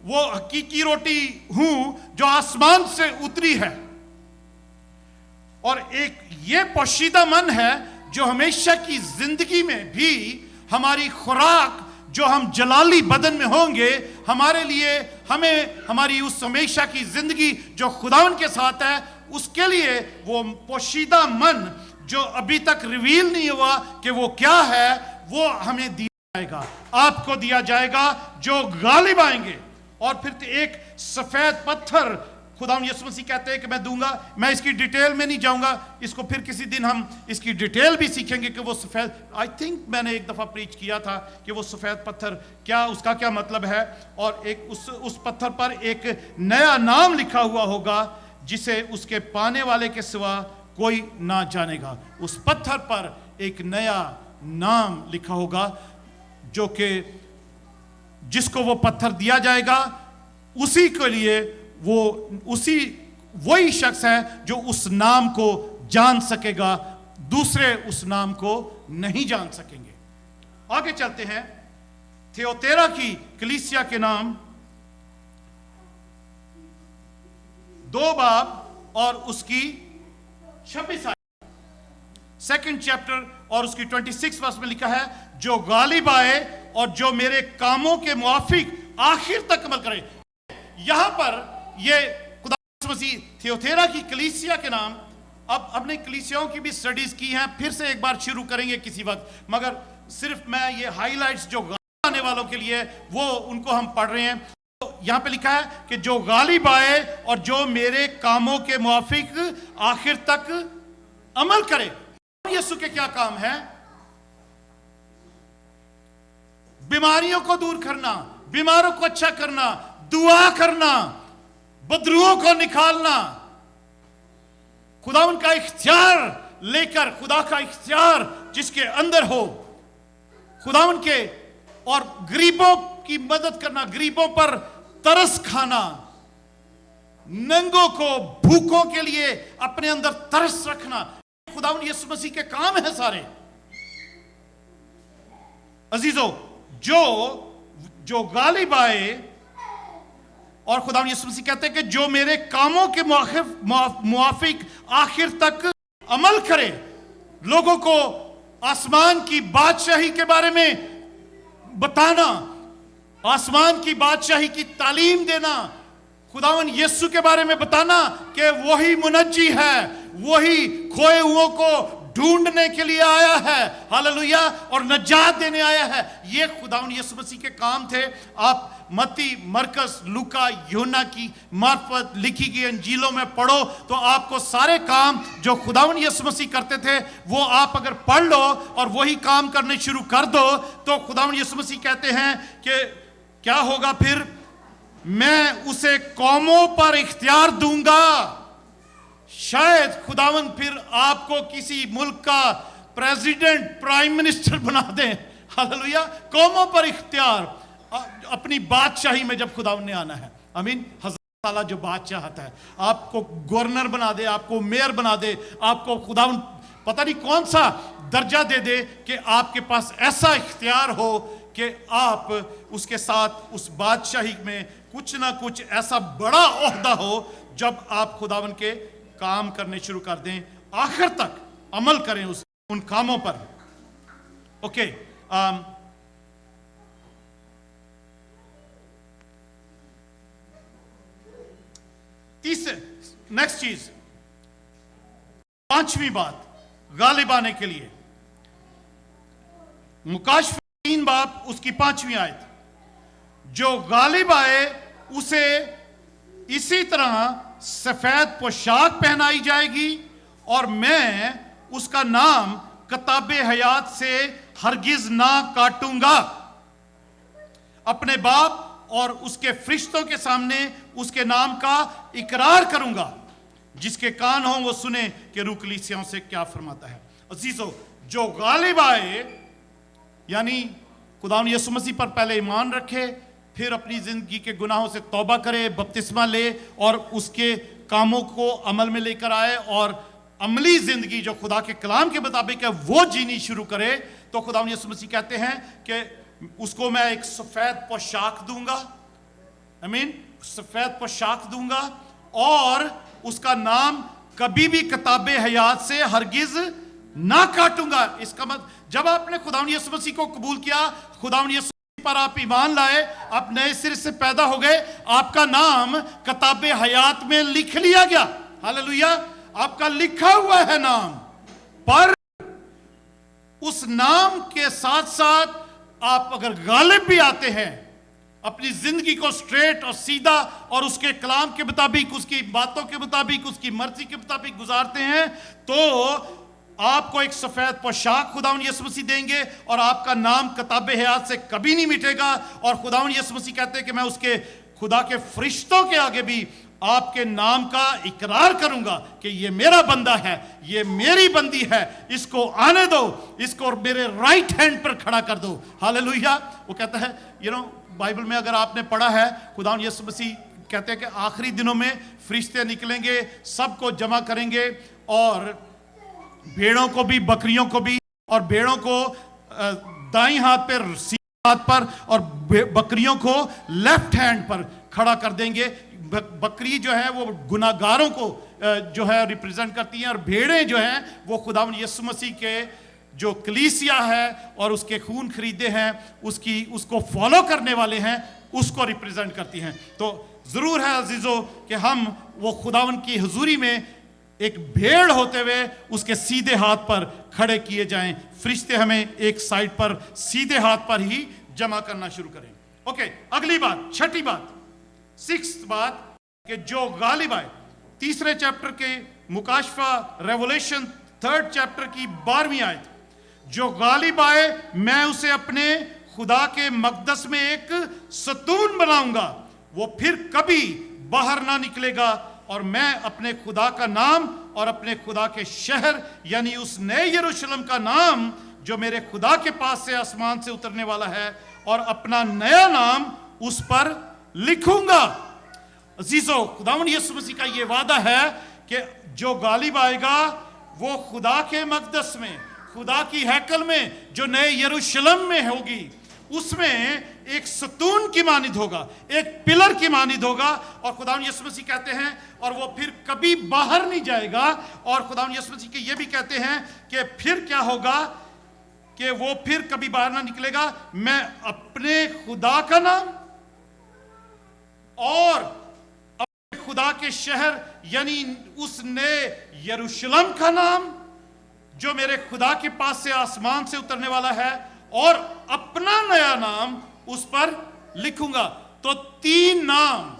वो हकीकी रोटी हूं जो आसमान से उतरी है। और एक ये पोशीदा मन है जो हमेशा की जिंदगी में भी हमारी खुराक, जो हम जलाली बदन में होंगे, हमारे लिए, हमें हमारी उस हमेशा की जिंदगी जो खुदावंद के साथ है, उसके लिए वो पोशीदा मन जो अभी तक रिवील नहीं हुआ कि वो क्या है, वो हमें दिया जाएगा, आपको दिया जाएगा जो गालिब आएंगे। और फिर एक सफेद पत्थर खुदावंद यीशु मसीह कहते हैं कि मैं दूंगा। मैं इसकी डिटेल में नहीं जाऊंगा, इसको फिर किसी दिन हम इसकी डिटेल भी सीखेंगे कि वो सफेद, आई थिंक मैंने एक दफा प्रीच किया था कि वो सफेद पत्थर क्या, उसका क्या मतलब है। और एक उस पत्थर पर एक नया नाम लिखा हुआ होगा जिसे उसके पाने वाले के सिवा कोई ना जानेगा। उस पत्थर पर एक नया नाम लिखा होगा जो कि जिसको वो पत्थर दिया जाएगा उसी के लिए वही शख्स है जो उस नाम को जान सकेगा, दूसरे उस नाम को नहीं जान सकेंगे। आगे चलते हैं। थियोतेरा की कलीसिया के नाम 2 बाब और उसकी 26 आयत, 2 चैप्टर और उसकी 26 वर्स में लिखा है, जो गालिब आए और जो मेरे कामों के मुआफिक आखिर तक अमल करे। यहां पर ये खुदा मसीह थियोतेरा की कलीसिया के नाम, अब अपने कलीसियाओं की भी स्टडीज की हैं, फिर से एक बार शुरू करेंगे किसी वक्त, मगर सिर्फ मैं ये हाइलाइट्स जो आने वालों के लिए वो उनको हम पढ़ रहे हैं। तो यहां पे लिखा है कि जो गालिब आए और जो मेरे कामों के मुआफिक आखिर तक अमल करे। यीशु के क्या काम है? बीमारियों को दूर करना, बीमारों को अच्छा करना, दुआ करना, बदरूहों को निकालना, खुदा उनका इख्तियार लेकर, खुदा का इख्तियार जिसके अंदर हो, खुदा उनके और गरीबों की मदद करना, गरीबों पर तरस खाना, नंगों को, भूखों के लिए अपने अंदर तरस रखना, खुदावंद यीशु मसीह के काम है सारे। अजीजों, जो गालिब आए और खुदावंद यीशु मसीह कहते हैं कि जो मेरे कामों के मुआफिक आखिर तक अमल करे, लोगों को आसमान की बादशाही के बारे में बताना, आसमान की बादशाही की तालीम देना, खुदावन यीशु के बारे में बताना कि वही मुनज्जी है, वही खोए हुओं को ढूंढने के लिए आया है, हालेलुया, और नजात देने आया है। ये खुदावन यीशु मसीह के काम थे। आप मत्ती, मरकस, लूका, यूहन्ना की मार्फत लिखी गई अंजीलों में पढ़ो तो आपको सारे काम जो खुदावन यीशु मसीह करते थे वो आप अगर पढ़ लो और वही काम करने शुरू कर दो तो खुदावन यीशु मसीह कहते हैं कि क्या होगा फिर, मैं उसे कौमों पर इख्तियार दूंगा। शायद खुदावन फिर आपको किसी मुल्क का प्रेसिडेंट, प्राइम मिनिस्टर बना दें, हालेलुया, कौमों पर इख्तियार, अपनी बादशाही में जब खुदावन ने आना है। आमीन। हज़रत ताला जो बादशाह आता है, आपको गवर्नर बना दे, आपको मेयर बना दे, आपको खुदावन पता नहीं कौन सा दर्जा दे दे कि आपके पास ऐसा इख्तियार हो कि आप उसके साथ उस बादशाही में कुछ ना कुछ ऐसा बड़ा ओहदा हो जब आप खुदावन के काम करने शुरू कर दें, आखिर तक अमल करें उन कामों पर। ओके, तीसरे नेक्स्ट चीज, पांचवी बात, गालिब आने के लिए मुकाशफा 3 बाब उसकी 5वीं आयत, जो गालिब आए उसे इसी तरह सफेद पोशाक पहनाई जाएगी और मैं उसका नाम किताबे हयात से हरगिज ना काटूंगा। अपने बाप और उसके फरिश्तों के सामने उसके नाम का इकरार करूंगा। जिसके कान हो वो सुने कि रूह कलीसियाओं से क्या फरमाता है। अजीजों, जो गालिब आए यानी खुदावंद यीशु मसीह पर पहले ईमान रखे, फिर अपनी जिंदगी के गुनाहों से तौबा करे, बपतिस्मा ले और उसके कामों को अमल में लेकर आए और अमली जिंदगी जो खुदा के कलाम के मुताबिक है वो जीनी शुरू करे, तो खुदावंद यीशु मसीह कहते हैं कि उसको मैं एक सफेद पोशाक दूंगा। आमीन। सफेद पोशाक दूंगा और उसका नाम कभी भी किताबे हयात से हरगिज ना काटूंगा। इसका मतलब जब आपने खुदावंद यीशु मसीह को कबूल किया, खुदावंद यीशु पर आप ईमान लाए, आप नए सिरे से पैदा हो गए, आपका नाम किताबे हयात में लिख लिया गया। हालेलुया, आपका लिखा हुआ है नाम। पर उस नाम के साथ साथ आप अगर गालिब भी आते हैं, अपनी जिंदगी को स्ट्रेट और सीधा और उसके कलाम के मुताबिक, उसकी बातों के मुताबिक, उसकी मर्जी के मुताबिक गुजारते हैं, तो आपको एक सफेद पोशाक खुदावंद यीशु मसीह देंगे और आपका नाम किताबे हयात से कभी नहीं मिटेगा। और खुदावंद यीशु मसीह कहते हैं कि मैं उसके खुदा के फरिश्तों के आगे भी आपके नाम का इकरार करूंगा कि ये मेरा बंदा है, ये मेरी बंदी है, इसको आने दो, इसको मेरे राइट हैंड पर खड़ा कर दो। हालेलुया। वो कहता है, बाइबल में अगर आपने पढ़ा है, खुदावंद यीशु मसीह कहते हैं कि आखिरी दिनों में फरिश्ते निकलेंगे, सबको जमा करेंगे और भेड़ों को भी, बकरियों को भी, और भेड़ों को दाईं हाथ पर, सीधे हाथ पर, और बकरियों को लेफ्ट हैंड पर खड़ा कर देंगे। बकरी जो है वो गुनाहगारों को जो है रिप्रेजेंट करती हैं और भेड़ें जो हैं वो खुदावंद यीशु मसीह के जो कलीसिया है और उसके खून खरीदे हैं, उसको फॉलो करने वाले हैं, उसको रिप्रेजेंट करती हैं। तो जरूर है अजीजों कि हम वो खुदावंद की हुजूरी में एक भेड़ होते हुए उसके सीधे हाथ पर खड़े किए जाएं। फरिश्ते हमें एक साइड पर सीधे हाथ पर ही जमा करना शुरू करें। ओके, अगली बात, छठी बात, 6th बात, कि जो गालिब आए, 3 चैप्टर के मुकाशफा रेवोल्यूशन 3rd चैप्टर की 12वीं आयत, जो गालिब आए मैं उसे अपने खुदा के मकदस में एक सतून बनाऊंगा, वो फिर कभी बाहर ना निकलेगा और मैं अपने खुदा का नाम और अपने खुदा के शहर यानी उस नए यरूशलेम का नाम जो मेरे खुदा के पास से आसमान से उतरने वाला है और अपना नया नाम उस पर लिखूंगा। अजीजों, खुदावंद यीशु मसीह का ये वादा है कि जो गालिब आएगा वो खुदा के मकदस में, खुदा की हैकल में जो नए यरूशलेम में होगी, उसमें एक सतून की मानिद होगा, एक पिलर की मानिद होगा। और खुदावंद यीशु मसीह कहते हैं और वो फिर कभी बाहर नहीं जाएगा। और खुदावंद यीशु मसीह के ये भी कहते हैं कि फिर क्या होगा, کہ وہ پھر کبھی باہر نہ نکلے گا. میں اپنے خدا کا نام اور اپنے خدا کے شہر یعنی اس نئے یروشلم کا نام جو میرے خدا کے پاس سے آسمان سے اترنے والا ہے اور اپنا نیا نام اس پر لکھوں گا. تو 3 نام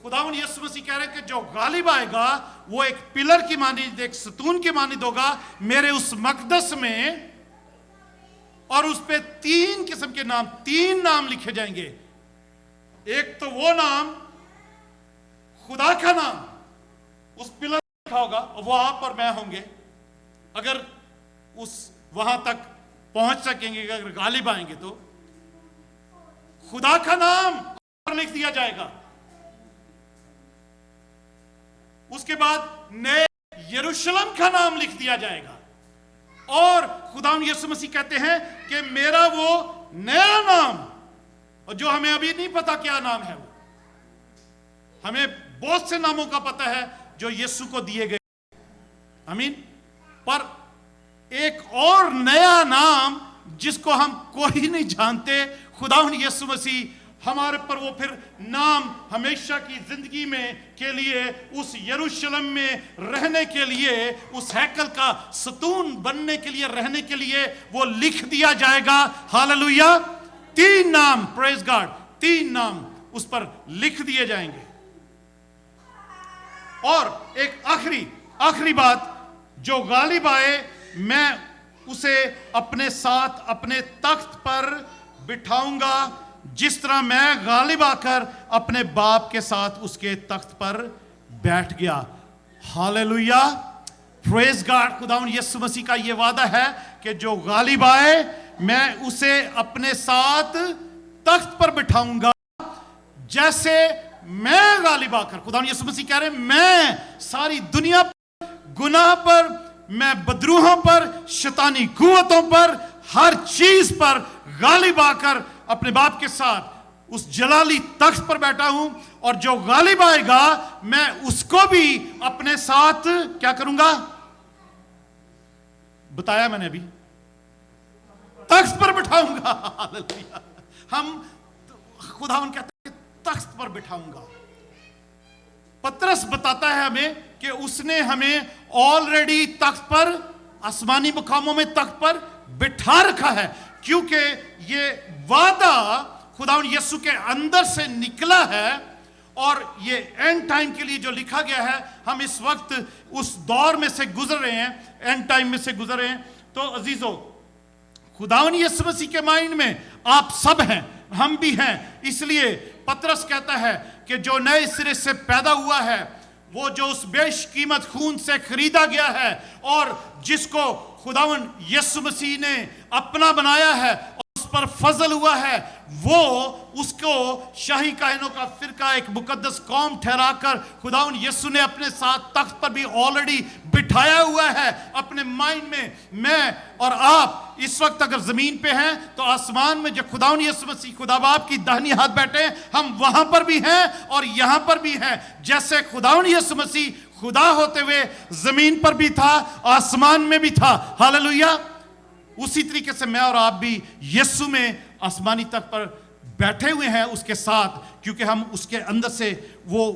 خداوند یسوع مسیح کہہ رہے ہیں کہ جو غالب آئے گا وہ ایک پلر کی مانند ایک ستون کی مانند ہوگا میرے اس مقدس میں, اور اس پہ 3 قسم کے نام 3 نام لکھے جائیں گے. ایک تو وہ نام خدا کا نام اس پلر پہ لکھا ہوگا اور وہ آپ اور میں ہوں گے اگر اس وہاں تک پہنچ سکیں گے, اگر غالب آئیں گے تو خدا کا نام پر لکھ دیا جائے گا. اس کے بعد نئے یروشلم کا نام لکھ دیا جائے گا. اور خداوند یسوع مسیح کہتے ہیں کہ میرا وہ نیا نام, اور جو ہمیں ابھی نہیں پتا کیا نام ہے, وہ ہمیں بہت سے ناموں کا پتہ ہے جو یسوع کو دیے گئے, آمین, پر ایک اور نیا نام جس کو ہم کوئی نہیں جانتے, خداوند یسوع مسیح ہمارے پر وہ پھر نام ہمیشہ کی زندگی میں کے لیے اس یروشلم میں رہنے کے لیے اس ہیکل کا ستون بننے کے لیے رہنے کے لیے وہ لکھ دیا جائے گا. ہاللویا. 3 نام, پریز گاڈ, 3 نام اس پر لکھ دیے جائیں گے. اور ایک آخری بات, جو غالب آئے میں اسے اپنے ساتھ اپنے تخت پر بٹھاؤں گا جس طرح میں غالب آ کر اپنے باپ کے ساتھ اس کے تخت پر بیٹھ گیا. ہاللویا. پریز گاڈ. خداوند یسوع مسیح کا یہ وعدہ ہے کہ جو غالب آئے میں اسے اپنے ساتھ تخت پر بٹھاؤں گا جیسے میں غالب آ کر, خداوند یسوع مسیح کہہ رہے ہیں میں ساری دنیا پر, گناہ پر, میں بدروحوں پر, شیطانی قوتوں پر, ہر چیز پر غالب آ کر اپنے باپ کے ساتھ اس جلالی تخت پر بیٹھا ہوں. اور جو غالب آئے گا میں اس کو بھی اپنے ساتھ کیا کروں گا, بتایا میں نے ابھی, تخت پر بٹھاؤں گا. ہم خداوند کہتے ہیں تخت پر بٹھاؤں گا. پترس بتاتا ہے ہمیں کہ اس نے ہمیں آلریڈی تخت پر, آسمانی مقاموں میں تخت پر بٹھا رکھا ہے, کیونکہ یہ وعدہ خداوند یسوع کے اندر سے نکلا ہے. اور یہ اینڈ ٹائم کے لیے جو لکھا گیا ہے, ہم اس وقت اس دور میں سے گزر رہے ہیں, اینڈ ٹائم میں سے گزر رہے ہیں. تو عزیزو, خداوند یسوع مسیح کے مائنڈ میں آپ سب ہیں, ہم بھی ہیں. اس لیے پترس کہتا ہے کہ جو نئے سرے سے پیدا ہوا ہے, وہ جو اس بیش قیمت خون سے خریدا گیا ہے اور جس کو خداوند یسوع مسیح نے اپنا بنایا ہے اور اس پر فضل ہوا ہے, وہ اس کو شاہی کاہنوں کا فرقہ, ایک مقدس قوم ٹھہرا کر خداوند یسوع نے اپنے ساتھ تخت پر بھی آلریڈی بٹھایا ہوا ہے. اپنے مائنڈ میں اور آپ اس وقت اگر زمین پہ ہیں تو آسمان میں جو خداوند یسوع مسیح خدا باپ کی داہنی ہاتھ بیٹھے ہیں, ہم وہاں پر بھی ہیں اور یہاں پر بھی ہیں. جیسے خداوند یسوع مسیح خدا ہوتے ہوئے زمین پر بھی تھا, آسمان میں بھی تھا. ہاللویا. اسی طریقے سے میں اور آپ بھی یسوع میں آسمانی تخت پر بیٹھے ہوئے ہیں اس کے ساتھ, کیونکہ ہم اس کے اندر سے وہ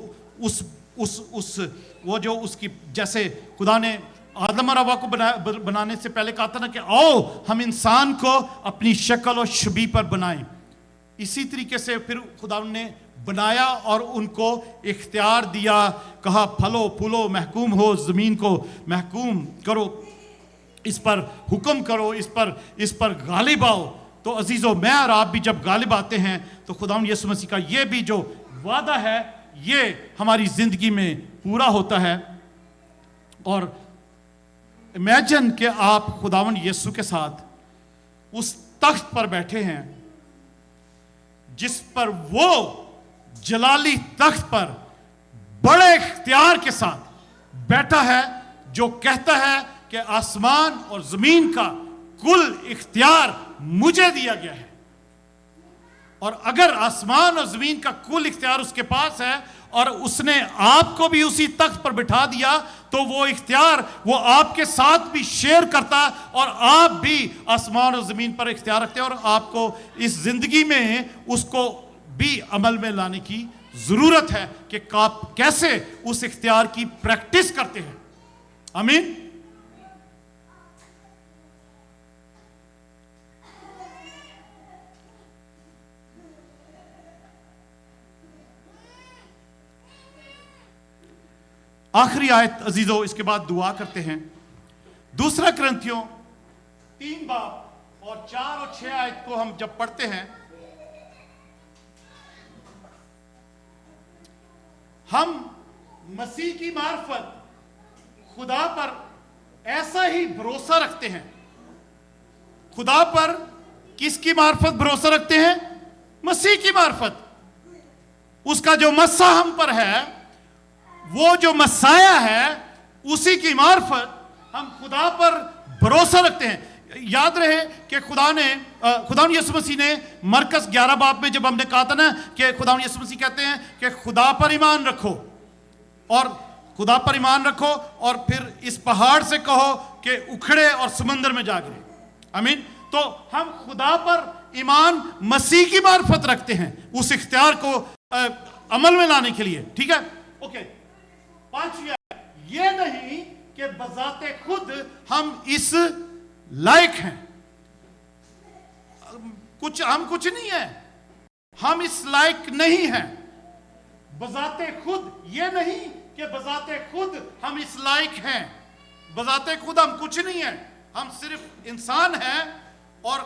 جو اس کی, جیسے خدا نے آدم اور حوا کو بنانے سے پہلے کہا تھا نا کہ آؤ ہم انسان کو اپنی شکل و شبیہ پر بنائیں, اسی طریقے سے پھر خدا نے بنایا اور ان کو اختیار دیا, کہا پھلو پھولو, محکوم ہو, زمین کو محکوم کرو, اس پر حکم کرو, اس پر غالب آؤ. تو عزیزو, میں اور آپ بھی جب غالب آتے ہیں تو خداوند یسوع مسیح کا یہ بھی جو وعدہ ہے یہ ہماری زندگی میں پورا ہوتا ہے. اور امیجن کہ آپ خداوند یسوع کے ساتھ اس تخت پر بیٹھے ہیں جس پر وہ جلالی تخت پر بڑے اختیار کے ساتھ بیٹھا ہے, جو کہتا ہے کہ آسمان اور زمین کا کل اختیار مجھے دیا گیا ہے. और अगर आसमान और जमीन का कुल इख्तियार उसके पास है और उसने आपको भी उसी तख्त पर बिठा दिया, तो वो इख्तियार वो आपके साथ भी शेयर करता और आप भी आसमान और जमीन पर इख्तियार रखते हैं, और आपको इस जिंदगी में उसको भी अमल में लाने की जरूरत है कि आप कैसे उस इख्तियार की प्रैक्टिस करते हैं। आमीन। आखिरी आयत अजीजों, इसके बाद दुआ करते हैं। दूसरा कुरिन्थियों 3 बाब और 4 और 6 आयत को हम जब पढ़ते हैं, हम मसीह की मार्फत खुदा पर ऐसा ही भरोसा रखते हैं। खुदा पर किसकी मार्फत भरोसा रखते हैं? मसीह की मार्फत। उसका जो मस्सा हम पर है, वो जो मसाया है, उसी की मार्फत हम खुदा पर भरोसा रखते हैं। याद रहे कि खुदा यीशु मसीह ने मरकस 11 बाब में जब हमने कहा था ना कि खुदा यीशु मसीह कहते हैं कि खुदा पर ईमान रखो, और खुदा पर ईमान रखो और फिर इस पहाड़ से कहो कि उखड़े और समंदर में जा गिरे। आमीन। तो हम खुदा पर ईमान मसीह की मार्फत रखते हैं उस इख्तियार को अमल में लाने के लिए। ठीक है, ओके। 5, ये नहीं कि बजाते खुद हम इस लायक हैं, हम कुछ नहीं है, हम इस लायक नहीं हैं। बजाते खुद, ये नहीं कि बजाते खुद हम इस लायक हैं। बजाते खुद हम कुछ नहीं है, हम सिर्फ इंसान हैं। और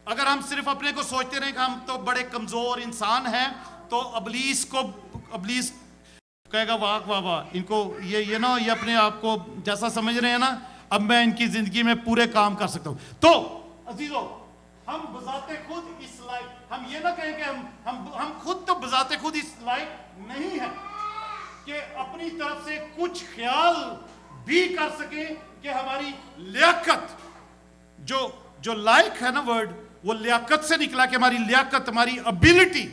अगर हम सिर्फ अपने को सोचते रहे कि हम तो बड़े कमजोर इंसान हैं, तो इब्लीस कहेगा वाह वाह वाह, इनको ये ना ये अपने आप को जैसा समझ रहे हैं ना, अब मैं इनकी जिंदगी में पूरे काम कर सकता हूं। तो अजीजों, हम बजाते खुद इस लायक, हम ये ना कहें कि हम खुद तो बजाते खुद इस लायक नहीं है कि अपनी तरफ से कुछ ख्याल भी कर सके कि हमारी लियाकत, जो लायक है ना वर्ड, वो लियाकत से निकला कि हमारी लियाकत, हमारी एबिलिटी,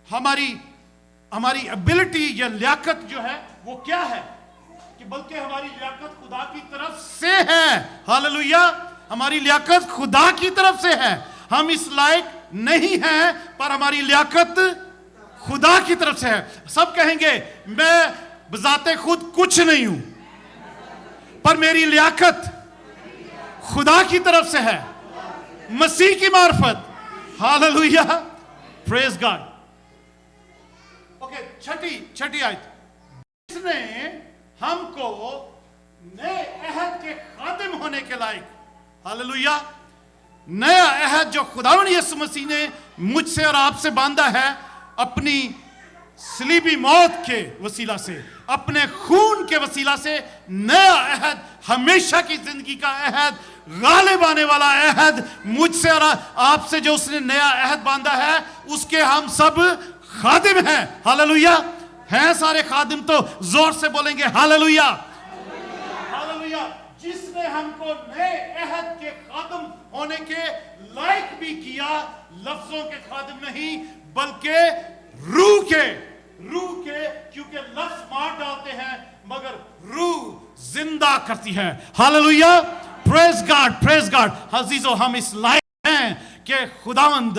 हमारी एबिलिटी या लियाकत जो है वो क्या है, कि बल्कि हमारी लियाकत खुदा की तरफ से है। हालेलुया। हमारी लियाकत खुदा की तरफ से है। हम इस लायक नहीं हैं, पर हमारी लियाकत खुदा की तरफ से है। सब कहेंगे मैं बजाते खुद कुछ नहीं हूं, पर मेरी लियाकत खुदा की तरफ से है, मसीह की मार्फत। Hallelujah, praise God. ओके, छठी आयत, इसने हमको नए अहद के खादिम होने के लायक, हालेलुया, नया अहद जो खुदावंद यीशु मसीह ने मुझसे और आपसे बांधा है, अपनी सलीबी मौत के वसीला से, अपने खून के वसीला से, नया अहद, हमेशा की जिंदगी का अहद, गालिब आने वाला अहद, मुझसे और आपसे जो उसने नया अहद बांधा है, उसके हम सब खादिम हैं। हालेलुया। हैं सारे खादिम? तो जोर से बोलेंगे हालेलुया, हालेलुया। जिसने हमको नए अहद के खादिम होने के लायक भी किया, लफ्जों के खादिम नहीं बल्कि रूह के, क्योंकि लफ्ज मार डालते हैं मगर रूह जिंदा करती है। Hallelujah, praise God, praise God. अजीजों, हम इस लायक हैं कि खुदावंद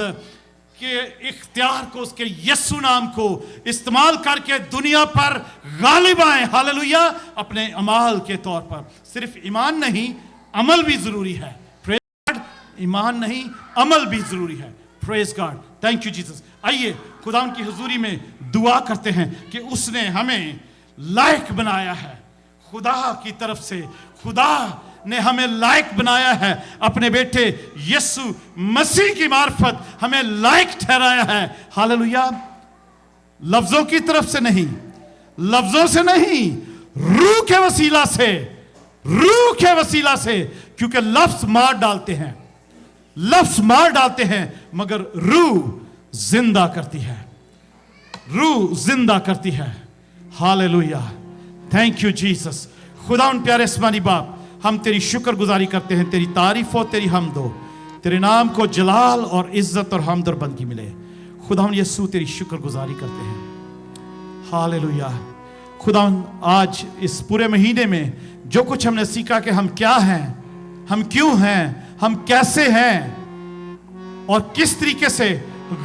के इख्तियार को, उसके यीशु नाम को इस्तेमाल करके दुनिया पर गालिब आए। हालेलुया, अपने अमाल के तौर पर। सिर्फ ईमान नहीं, अमल भी जरूरी है। Praise God. ईमान नहीं, अमल भी जरूरी है। Praise God, thank you Jesus. आइए खुदा की हुजूरी में दुआ करते हैं कि उसने हमें लायक बनाया है। खुदा की तरफ से खुदा ने हमें लायक बनाया है, अपने बेटे यीशु मसीह की मार्फत हमें लायक ठहराया है। हालेलुया। लफ्जों की तरफ से नहीं, लफ्जों से नहीं, रूह के वसीला से, रूह के वसीला से, क्योंकि लफ्ज मार डालते हैं, लफ्ज मार डालते हैं मगर रूह जिंदा करती है, रूह जिंदा करती है। Hallelujah, thank you Jesus. खुदा उन प्यारे आसमानी बाप, हम तेरी शुक्रगुजारी करते हैं, तेरी तारीफ हो, तेरी हमद हो, तेरे नाम को जलाल और इज्जत और हमद और बंदगी मिले। खुदावन यीशु तेरी शुक्रगुजारी करते हैं। हालेलुया। खुदावन आज इस पूरे महीने में जो कुछ हमने सीखा कि हम क्या हैं, हम क्यों हैं, हम कैसे हैं और किस तरीके से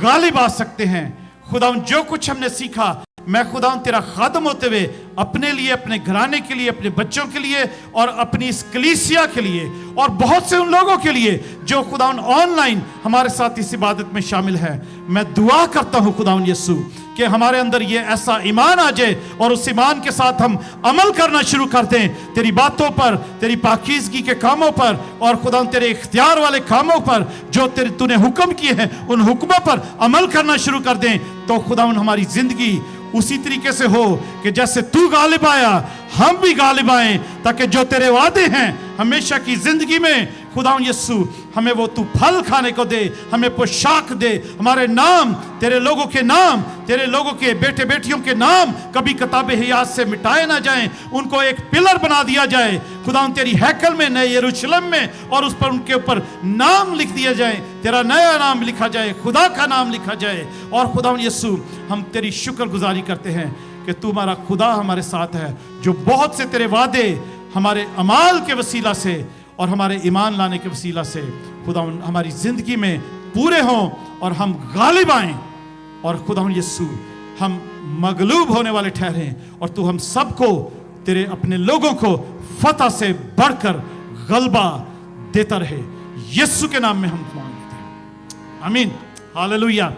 गालिब आ सकते हैं, खुदावन जो कुछ हमने सीखा, मैं खुदावन तेरा खादम होते हुए अपने लिए, अपने घराने के लिए, अपने बच्चों के लिए और अपनी इस कलीसिया के लिए और बहुत से उन लोगों के लिए जो खुदावन ऑनलाइन हमारे साथ इस इबादत में शामिल है, मैं दुआ करता हूं खुदावन यीशु कि हमारे अंदर ये ऐसा ईमान आ जाए और उस ईमान के साथ हम अमल करना शुरू कर दें तेरी बातों पर, तेरी पाकीज़गी के कामों पर और खुदावन तेरे इख्तियार वाले कामों पर जो तेरे तूने हुक्म किए हैं उन हुक्मों पर अमल करना शुरू कर दें। तो खुदावन हमारी जिंदगी उसी तरीके से हो कि जैसे तू गालिब आया हम भी गालिब आए, ताकि जो तेरे वादे हैं हमेशा की जिंदगी में खुदावन यीशु हमें वो तू फल खाने को दे, हमें पोशाक दे, हमारे नाम, तेरे लोगों के नाम, तेरे लोगों के बेटे बेटियों के नाम कभी किताब हयात से मिटाए ना जाएं, उनको एक पिलर बना दिया जाए खुदावन तेरी हैकल में, नए यरूशलेम में, और उस पर उनके ऊपर नाम लिख दिया जाए, तेरा नया नाम लिखा जाए, खुदा का नाम लिखा जाए। और खुदावन यीशु हम तेरी शुक्रगुजारी करते हैं कि तू हमारा खुदा हमारे साथ है, जो बहुत से तेरे वादे हमारे अमाल के वसीला से और हमारे ईमान लाने के वसीला से खुदावन हमारी जिंदगी में पूरे हों और हम गालिब आएं और खुदावन यीशु हम मगलूब होने वाले ठहरें और तू हम सबको, तेरे अपने लोगों को फतह से बढ़कर गलबा देता रहे। यीशु के नाम में हम मांगते हैं, आमीन, हालेलुया।